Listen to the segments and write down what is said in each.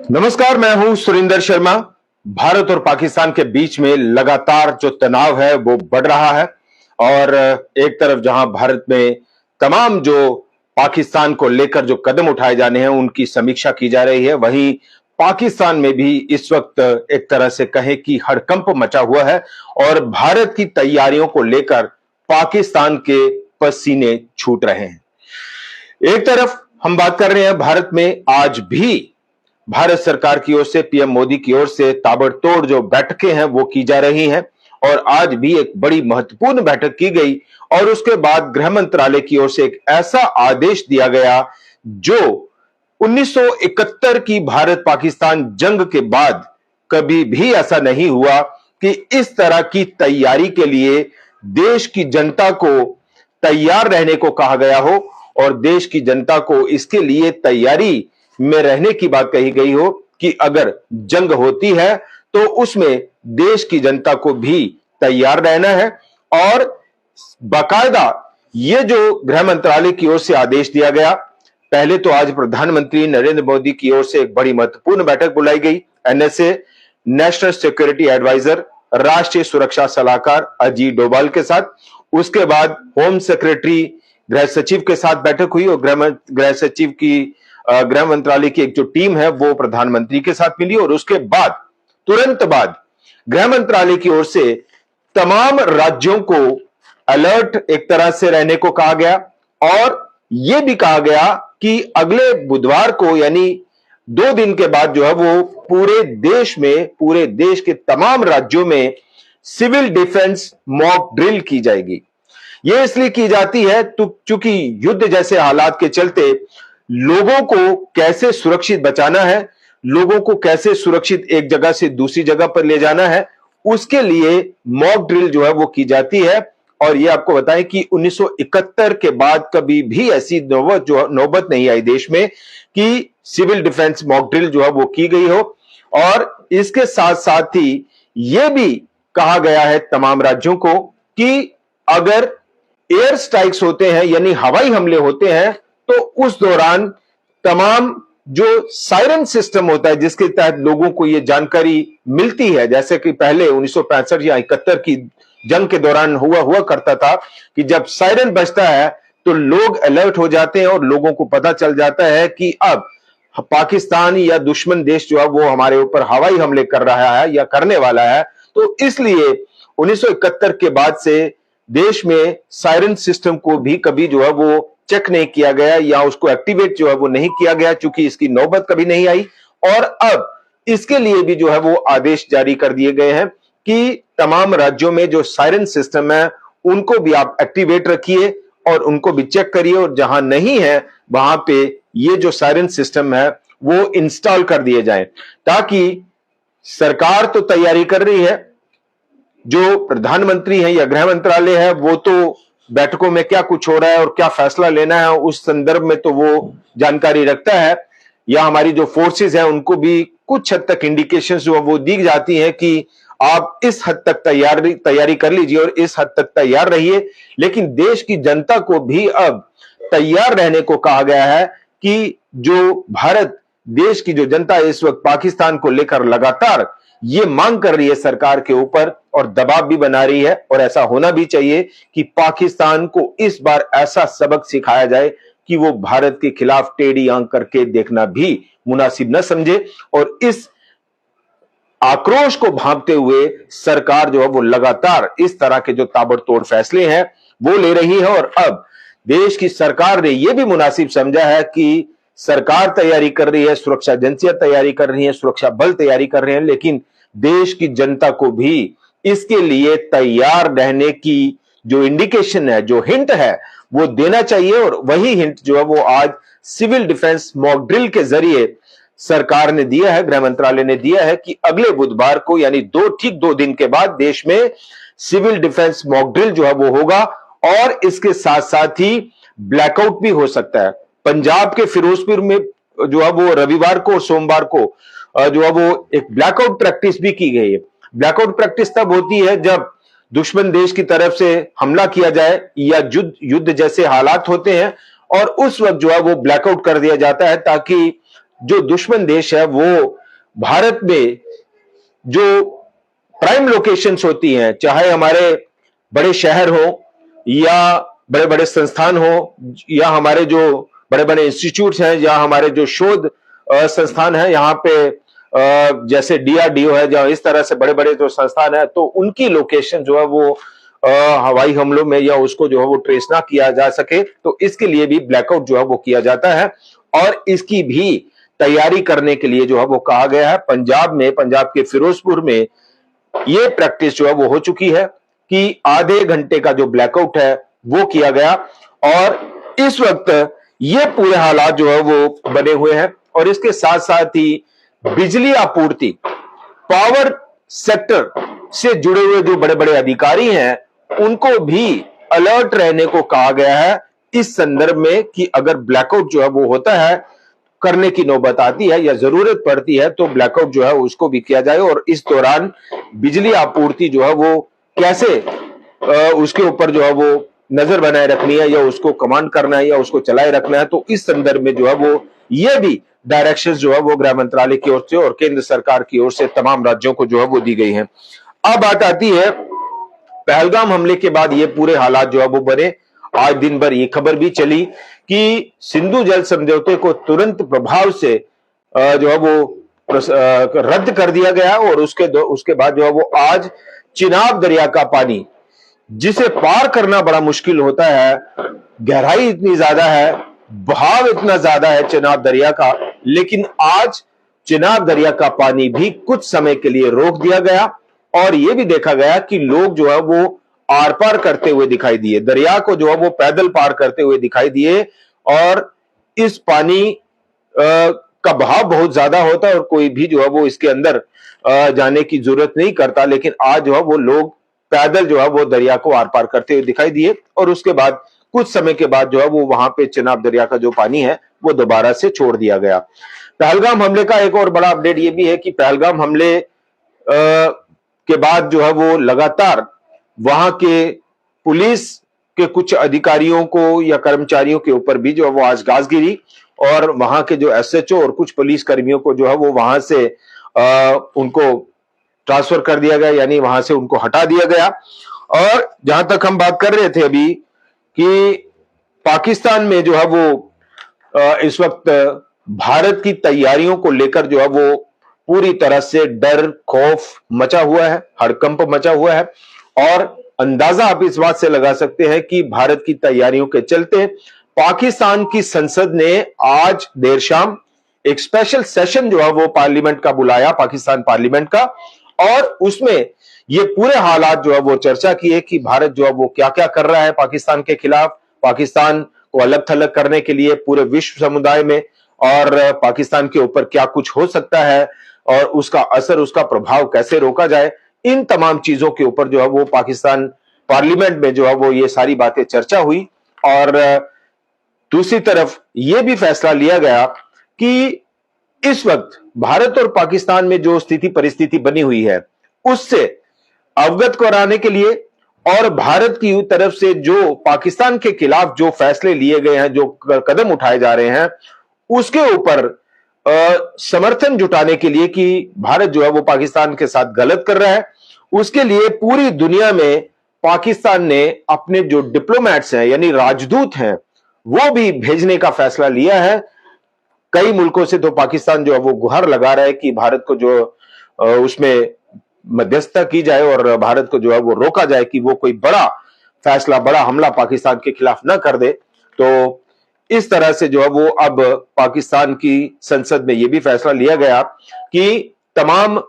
नमस्कार, मैं हूं सुरिंदर शर्मा। भारत और पाकिस्तान के बीच में लगातार जो तनाव है वो बढ़ रहा है और एक तरफ जहां भारत में तमाम जो पाकिस्तान को लेकर जो कदम उठाए जाने हैं उनकी समीक्षा की जा रही है, वहीं पाकिस्तान में भी इस वक्त एक तरह से कहें कि हड़कंप मचा हुआ है और भारत की तैयारियों को लेकर पाकिस्तान के पसीने छूट रहे हैं। एक तरफ हम बात कर रहे हैं भारत में आज भी भारत सरकार की ओर से, पीएम मोदी की ओर से ताबड़तोड़ जो बैठकें हैं वो की जा रही हैं और आज भी एक बड़ी महत्वपूर्ण बैठक की गई और उसके बाद गृह मंत्रालय की ओर से एक ऐसा आदेश दिया गया जो 1971 की भारत पाकिस्तान जंग के बाद कभी भी ऐसा नहीं हुआ कि इस तरह की तैयारी के लिए देश की जनता को तैयार रहने को कहा गया हो और देश की जनता को इसके लिए तैयारी में रहने की बात कही गई हो कि अगर जंग होती है तो उसमें देश की जनता को भी तैयार रहना है। और बाकायदा ये जो गृह मंत्रालय की ओर से आदेश दिया गया, पहले तो आज प्रधानमंत्री नरेंद्र मोदी की ओर से एक बड़ी महत्वपूर्ण बैठक बुलाई गई। एनएसए, नेशनल सिक्योरिटी एडवाइजर, राष्ट्रीय सुरक्षा सलाहकार अजीत डोभाल के साथ। उसके बाद होम सेक्रेटरी गृह सचिव के साथ बैठक हुई और गृह सचिव की गृह मंत्रालय की एक जो टीम है वो प्रधानमंत्री के साथ मिली और उसके बाद तुरंत बाद गृह मंत्रालय की ओर से तमाम राज्यों को अलर्ट एक तरह से रहने को कहा गया और यह भी कहा गया कि अगले बुधवार को यानी 2 दिन के बाद जो है वो पूरे देश में, पूरे देश के तमाम राज्यों में सिविल डिफेंस मॉक ड्रिल की जाएगी। यह इसलिए की जाती है चूंकि युद्ध जैसे हालात के चलते लोगों को कैसे सुरक्षित बचाना है, लोगों को कैसे सुरक्षित एक जगह से दूसरी जगह पर ले जाना है, उसके लिए मॉक ड्रिल जो है वो की जाती है। और ये आपको बताएं कि 1971 के बाद कभी भी ऐसी नौबत नहीं आई देश में कि सिविल डिफेंस मॉक ड्रिल जो है वो की गई हो। और इसके साथ साथ ही यह भी कहा गया है तमाम राज्यों को कि अगर एयर स्ट्राइक्स होते हैं यानी हवाई हमले होते हैं तो उस दौरान तमाम जो सायरन सिस्टम होता है जिसके तहत लोगों को यह जानकारी मिलती है, जैसे कि पहले 1965 या 71 की जंग के दौरान हुआ करता था कि जब सायरन बजता है तो लोग अलर्ट हो जाते हैं और लोगों को पता चल जाता है कि अब पाकिस्तान या दुश्मन देश जो है वो हमारे ऊपर हवाई हमले कर रहा है या करने वाला है। तो इसलिए 1971 के बाद से देश में सायरन सिस्टम को भी कभी जो है वो चेक नहीं किया गया या उसको एक्टिवेट जो है वो नहीं किया गया, चूंकि इसकी नौबत कभी नहीं आई। और अब इसके लिए भी जो है वो आदेश जारी कर दिए गए हैं कि तमाम राज्यों में जो सायरन सिस्टम है उनको भी आप एक्टिवेट रखिए और उनको भी चेक करिए और जहां नहीं है वहां पे ये जो सायरन सिस्टम है वो इंस्टॉल कर दिए जाए, ताकि सरकार तो तैयारी कर रही है, जो प्रधानमंत्री है या गृह मंत्रालय है वो तो बैठकों में क्या कुछ हो रहा है और क्या फैसला लेना है उस संदर्भ में तो वो जानकारी रखता है, या हमारी जो फोर्सेस हैं उनको भी कुछ हद तक इंडिकेशंस जो वो दी जाती हैं कि आप इस हद तक तैयारी कर लीजिए और इस हद तक तैयार रहिए। लेकिन देश की जनता को भी अब तैयार रहने को कहा गया है कि जो भारत देश की जो जनता इस वक्त पाकिस्तान को लेकर लगातार ये मांग कर रही है सरकार के ऊपर और दबाव भी बना रही है, और ऐसा होना भी चाहिए कि पाकिस्तान को इस बार ऐसा सबक सिखाया जाए कि वो भारत के खिलाफ टेढ़ी आंख करके देखना भी मुनासिब न समझे। और इस आक्रोश को भांपते हुए सरकार जो है वो लगातार इस तरह के जो ताबड़तोड़ फैसले हैं वो ले रही है। और अब देश की सरकार ने यह भी मुनासिब समझा है कि सरकार तैयारी कर रही है, सुरक्षा एजेंसियां तैयारी कर रही हैं, सुरक्षा बल तैयारी कर रहे हैं, लेकिन देश की जनता को भी इसके लिए तैयार रहने की जो इंडिकेशन है, जो हिंट है वो देना चाहिए। और वही हिंट जो है वो आज सिविल डिफेंस मॉक ड्रिल के जरिए सरकार ने दिया है, गृह मंत्रालय ने दिया है कि अगले बुधवार को यानी ठीक 2 दिन के बाद देश में सिविल डिफेंस मॉक ड्रिल जो है वो होगा। और इसके साथ साथ ही ब्लैकआउट भी हो सकता है। पंजाब के फिरोजपुर में जो है वो रविवार को और सोमवार को जो है वो एक ब्लैकआउट प्रैक्टिस भी की गई है। ब्लैकआउट प्रैक्टिस तब होती है जब दुश्मन देश की तरफ से हमला किया जाए या युद्ध जैसे हालात होते हैं और उस वक्त जो है वो ब्लैकआउट कर दिया जाता है ताकि जो दुश्मन देश है वो भारत में जो प्राइम लोकेशंस होती हैं, चाहे हमारे बड़े शहर हो या बड़े बड़े संस्थान हो या हमारे जो बड़े बड़े इंस्टीट्यूट्स हैं या हमारे जो शोध संस्थान है, यहाँ पे जैसे डीआरडीओ है, जहाँ इस तरह से बड़े बड़े जो संस्थान है, तो उनकी लोकेशन जो है वो हवाई हमलों में या उसको जो है वो ट्रेस ना किया जा सके, तो इसके लिए भी ब्लैकआउट जो है वो किया जाता है। और इसकी भी तैयारी करने के लिए जो है वो कहा गया है। पंजाब में, पंजाब के फिरोजपुर में ये प्रैक्टिस जो है वो हो चुकी है कि आधे घंटे का जो ब्लैकआउट है वो किया गया, और इस वक्त ये पूरे हालात जो है वो बने हुए हैं। और इसके साथ साथ ही बिजली आपूर्ति, पावर सेक्टर से जुड़े हुए जो बड़े बड़े अधिकारी हैं उनको भी अलर्ट रहने को कहा गया है इस संदर्भ में कि अगर ब्लैकआउट जो है वो होता है, करने की नौबत आती है या जरूरत पड़ती है, तो ब्लैकआउट जो है उसको भी किया जाए। और इस दौरान बिजली आपूर्ति जो है वो कैसे उसके ऊपर जो है वो नजर बनाए रखनी है या उसको कमांड करना है या उसको चलाए रखना है, तो इस संदर्भ में जो है वो ये भी डायरेक्शंस जो है वो गृह मंत्रालय की ओर से और केंद्र सरकार की ओर से तमाम राज्यों को जो है वो दी गई हैं। अब बात आती है पहलगाम हमले के बाद ये पूरे हालात जो है वो बने। आज दिन भर ये खबर भी चली कि सिंधु जल समझौते को तुरंत प्रभाव से जो है वो रद्द कर दिया गया, और उसके बाद जो है वो आज चिनाब दरिया का पानी, जिसे पार करना बड़ा मुश्किल होता है, गहराई इतनी ज्यादा है, बहाव इतना ज्यादा है चिनाब दरिया का, लेकिन आज चिनाब दरिया का पानी भी कुछ समय के लिए रोक दिया गया। और यह भी देखा गया कि लोग जो है वो आर पार करते हुए दिखाई दिए, दरिया को जो है वो पैदल पार करते हुए दिखाई दिए। और इस पानी का बहाव बहुत ज्यादा होता है और कोई भी जो है वो इसके अंदर जाने की जरूरत नहीं करता, लेकिन आज जो है वो लोग पैदल जो है वो दरिया को आर पार करते हुए दिखाई दिए। और उसके बाद कुछ समय के बाद जो है वो वहां पे चिनाब दरिया का जो पानी है वो दोबारा से छोड़ दिया गया। पहलगाम हमले का एक और बड़ा अपडेट ये भी है कि पहलगाम हमले के बाद जो है वो लगातार वहां के पुलिस के कुछ अधिकारियों को या कर्मचारियों के ऊपर भी जो है वो आज गाज गिरी, और वहां के जो एसएचओ और कुछ पुलिस कर्मियों को जो है वो वहां से उनको ट्रांसफर कर दिया गया, यानी वहां से उनको हटा दिया गया। और जहां तक हम बात कर रहे थे अभी कि पाकिस्तान में जो है वो इस वक्त भारत की तैयारियों को लेकर जो है वो पूरी तरह से डर, खौफ मचा हुआ है, हड़कंप मचा हुआ है। और अंदाजा आप इस बात से लगा सकते हैं कि भारत की तैयारियों के चलते पाकिस्तान की संसद ने आज देर शाम एक स्पेशल सेशन जो है वो पार्लियामेंट का बुलाया, पाकिस्तान पार्लियामेंट का, और उसमें ये पूरे हालात जो है वो चर्चा की है कि भारत जो है वो क्या क्या कर रहा है पाकिस्तान के खिलाफ, पाकिस्तान को अलग थलग करने के लिए पूरे विश्व समुदाय में, और पाकिस्तान के ऊपर क्या कुछ हो सकता है और उसका असर, उसका प्रभाव कैसे रोका जाए। इन तमाम चीजों के ऊपर जो है वो पाकिस्तान पार्लियामेंट में जो है वो ये सारी बातें चर्चा हुई। और दूसरी तरफ यह भी फैसला लिया गया कि इस वक्त भारत और पाकिस्तान में जो स्थिति परिस्थिति बनी हुई है उससे अवगत कराने के लिए, और भारत की तरफ से जो पाकिस्तान के खिलाफ जो फैसले लिए गए हैं, जो कदम उठाए जा रहे हैं, उसके ऊपर समर्थन जुटाने के लिए कि भारत जो है वो पाकिस्तान के साथ गलत कर रहा है, उसके लिए पूरी दुनिया में पाकिस्तान ने अपने जो डिप्लोमेट्स हैं यानी राजदूत हैं वो भी भेजने का फैसला लिया है। कई मुल्कों से तो पाकिस्तान जो है वो गुहार लगा रहा है कि भारत को जो उसमें मध्यस्थता की जाए और भारत को जो है वो रोका जाए कि वो कोई बड़ा फैसला, बड़ा हमला पाकिस्तान के खिलाफ ना कर दे। तो इस तरह से जो है वो अब पाकिस्तान की संसद में यह भी फैसला लिया गया कि तमाम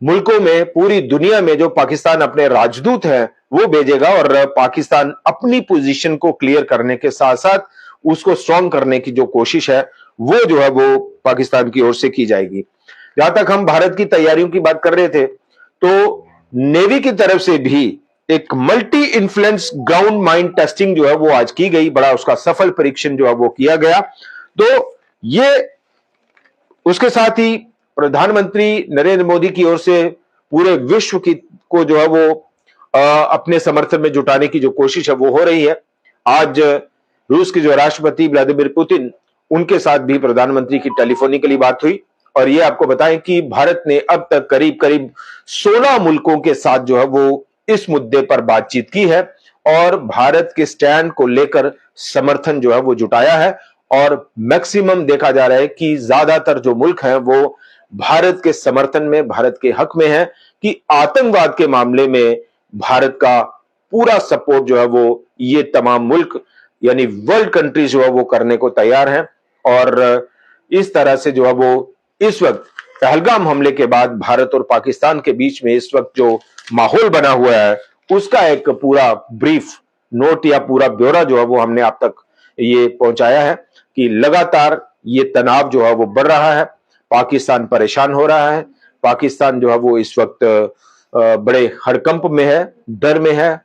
मुल्कों में, पूरी दुनिया में जो पाकिस्तान अपने राजदूत हैं वो भेजेगा, और पाकिस्तान अपनी पोजीशन को क्लियर करने के साथ साथ उसको स्ट्रांग करने की जो कोशिश है वो जो है वो पाकिस्तान की ओर से की जाएगी। जहां तक हम भारत की तैयारियों की बात कर रहे थे, तो नेवी की तरफ से भी एक multi influence ground mine testing जो है वो आज की गई, बड़ा उसका सफल परीक्षण जो है वो किया गया। तो ये उसके साथ ही प्रधानमंत्री नरेंद्र मोदी की ओर से पूरे विश्व की को जो है वो अपने समर्थन में जुटाने की जो कोशिश है वो हो रही है। आज रूस के जो राष्ट्रपति व्लादिमीर पुतिन, उनके साथ भी प्रधानमंत्री की टेलीफोनिकली बात हुई। और ये आपको बताएं कि भारत ने अब तक करीब करीब 16 मुल्कों के साथ जो है वो इस मुद्दे पर बातचीत की है और भारत के स्टैंड को लेकर समर्थन जो है वो जुटाया है। और मैक्सिमम देखा जा रहा है कि ज्यादातर जो मुल्क हैं वो भारत के समर्थन में, भारत के हक में है कि आतंकवाद के मामले में भारत का पूरा सपोर्ट जो है वो ये तमाम मुल्क यानी वर्ल्ड कंट्रीज जो है वो करने को तैयार हैं। और इस तरह से जो है वो इस वक्त पहलगाम हमले के बाद भारत और पाकिस्तान के बीच में इस वक्त जो माहौल बना हुआ है उसका एक पूरा ब्रीफ नोट या पूरा ब्यौरा जो है वो हमने आप तक ये पहुंचाया है कि लगातार ये तनाव जो है वो बढ़ रहा है, पाकिस्तान परेशान हो रहा है, पाकिस्तान जो है वो इस वक्त बड़े हड़कंप में है, डर में है।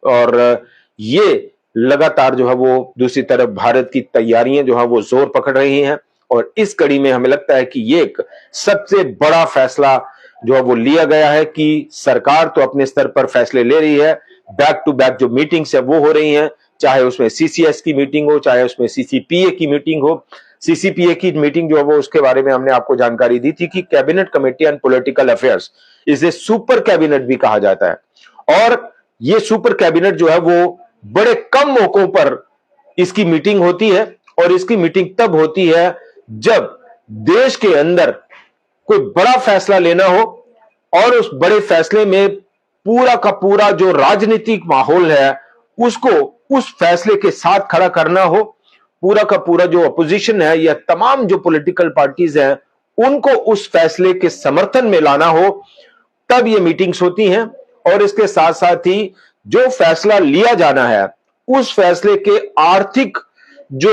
और ये लगातार जो है वो दूसरी तरफ भारत की तैयारियां जो है वो जोर पकड़ रही हैं। और इस कड़ी में हमें लगता है कि ये एक सबसे बड़ा फैसला जो है वो लिया गया है कि सरकार तो अपने स्तर पर फैसले ले रही है, बैक टू बैक जो मीटिंग्स है वो हो रही हैं, चाहे उसमें सीसीएस की मीटिंग हो, चाहे उसमें सीसीपीए की मीटिंग हो। सीसीपीए की मीटिंग जो है वो उसके बारे में हमने आपको जानकारी दी थी कि cabinet committee on political affairs, इसे सुपर कैबिनेट भी कहा जाता है। और ये सुपर कैबिनेट जो है वो बड़े कम मौकों पर इसकी मीटिंग होती है और इसकी मीटिंग तब होती है जब देश के अंदर कोई बड़ा फैसला लेना हो और उस बड़े फैसले में पूरा का पूरा जो राजनीतिक माहौल है उसको उस फैसले के साथ खड़ा करना हो, पूरा का पूरा जो अपोजिशन है या तमाम जो पॉलिटिकल पार्टीज हैं उनको उस फैसले के समर्थन में लाना हो, तब ये मीटिंग्स होती हैं। और इसके साथ साथ ही जो फैसला लिया जाना है उस फैसले के आर्थिक जो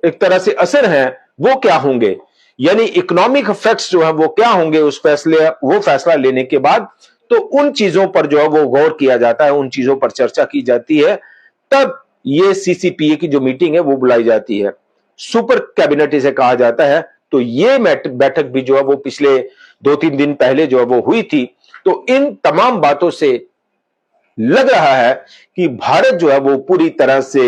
एक तरह से असर है वो क्या होंगे, यानी इकोनॉमिक इफेक्ट्स जो है वो क्या होंगे उस वो फैसला लेने के बाद, तो उन चीजों पर जो है वो गौर किया जाता है, उन चीजों पर चर्चा की जाती है, तब ये सीसीपीए की जो मीटिंग है वो बुलाई जाती है, सुपर कैबिनेट इसे कहा जाता है। तो ये बैठक भी जो है वो पिछले 2-3 दिन पहले जो है वो हुई थी। तो इन तमाम बातों से लग रहा है कि भारत जो है वो पूरी तरह से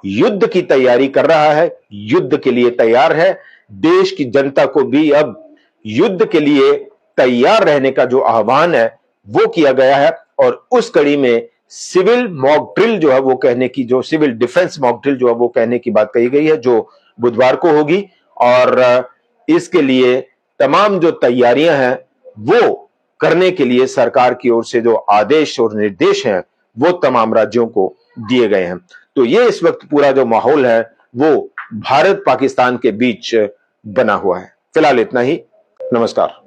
युद्ध की तैयारी कर रहा है, युद्ध के लिए तैयार है। देश की जनता को भी अब युद्ध के लिए तैयार रहने का जो आह्वान है वो किया गया है। और उस कड़ी में सिविल मॉक ड्रिल जो है वो कहने की, जो सिविल डिफेंस मॉक ड्रिल जो है वो कहने की बात कही गई है, जो बुधवार को होगी। और इसके लिए तमाम जो तैयारियां हैं वो करने के लिए सरकार की ओर से जो आदेश और निर्देश हैं वो तमाम राज्यों को दिए गए हैं। तो ये इस वक्त पूरा जो माहौल है वो भारत पाकिस्तान के बीच बना हुआ है। फिलहाल इतना ही। नमस्कार।